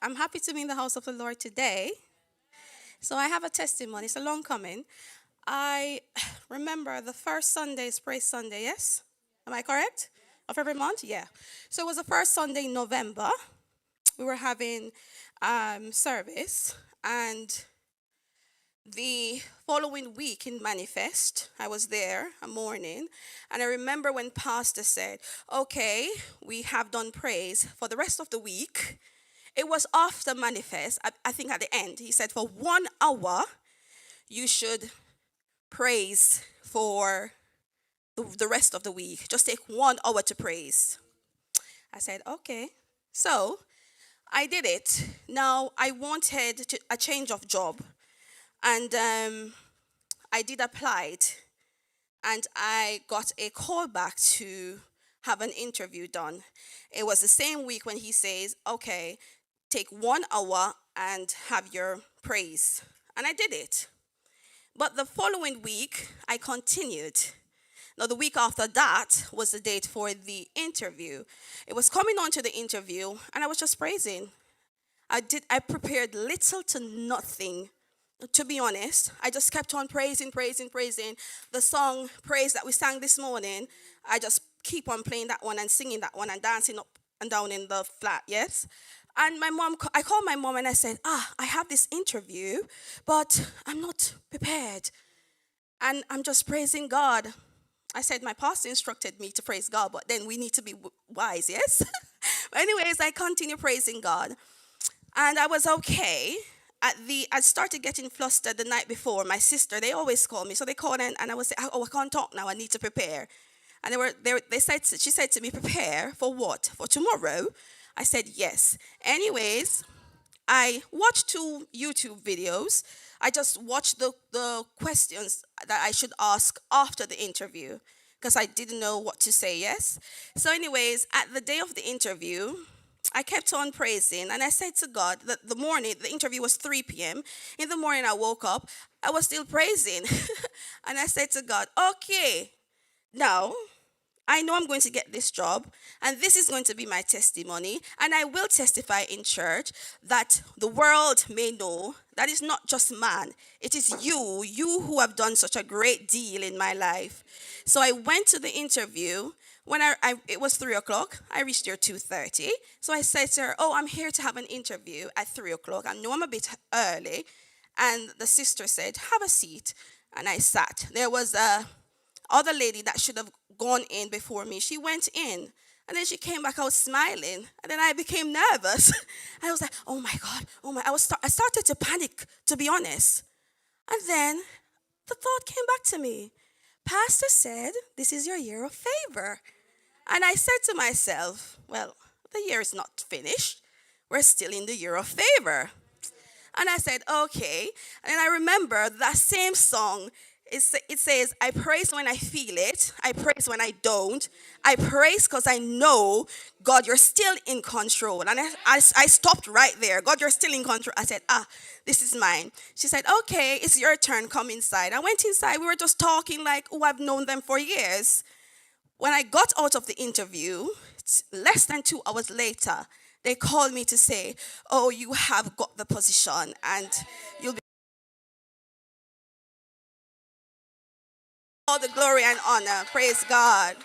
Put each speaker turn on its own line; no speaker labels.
I'm happy to be in the house of the Lord today. So I have a testimony. It's a long coming. I remember the first Sunday is Praise Sunday, yes? Am I correct? Of every month? Yeah. So it was the first Sunday in November. We were having service. And the following week in Manifest, I was there a morning. And I remember when Pastor said, okay, we have done praise for the rest of the week. It was after Manifest, I think at the end, he said, for 1 hour, you should praise for the rest of the week. Just take 1 hour to praise. I said, okay. So I did it. Now, I wanted a change of job. And I did apply it. And I got a call back to have an interview done. It was the same week when he says, okay, take 1 hour and have your praise. And I did it. But the following week, I continued. Now, the week after that was the date for the interview. It was coming on to the interview, and I was just praising. I prepared little to nothing. To be honest, I just kept on praising. The song Praise that we sang this morning, I just keep on playing that one and singing that one and dancing up and down in the flat, yes? And I called my mom and I said, I have this interview, but I'm not prepared. And I'm just praising God. I said, my pastor instructed me to praise God, but then we need to be wise, yes? But anyways, I continue praising God. And I was okay. I started getting flustered the night before. My sister, they always call me. So they called and I was saying, I can't talk now. I need to prepare. And she said to me, prepare for what? For tomorrow? I said, yes. Anyways, I watched 2 YouTube videos. I just watched the questions that I should ask after the interview because I didn't know what to say, yes? So anyways, at the day of the interview, I kept on praising, and I said to God that the interview was 3 p.m. In the morning, I woke up, I was still praising. And I said to God, okay, now I know I'm going to get this job, and this is going to be my testimony, and I will testify in church that the world may know that it's not just man, it is you who have done such a great deal in my life. So I went to the interview. When it was 3:00, I reached there 2:30. So I said to her, I'm here to have an interview at 3:00. I know I'm a bit early. And the sister said, have a seat. And I sat. There was a other lady that should have gone in before me. She went in. And then she came back out smiling. And then I became nervous. I was like, oh my God. I started to panic, to be honest. And then the thought came back to me. Pastor said, this is your year of favor. And I said to myself, well, the year is not finished. We're still in the year of favor. And I said, okay. And I remember that same song. It says, I praise when I feel it. I praise when I don't. I praise because I know, God, you're still in control. And I stopped right there. God, you're still in control. I said, this is mine. She said, okay, it's your turn. Come inside. I went inside. We were just talking like, I've known them for years. When I got out of the interview, less than 2 hours later, they called me to say, you have got the position and you'll be all the glory and honor. Praise God.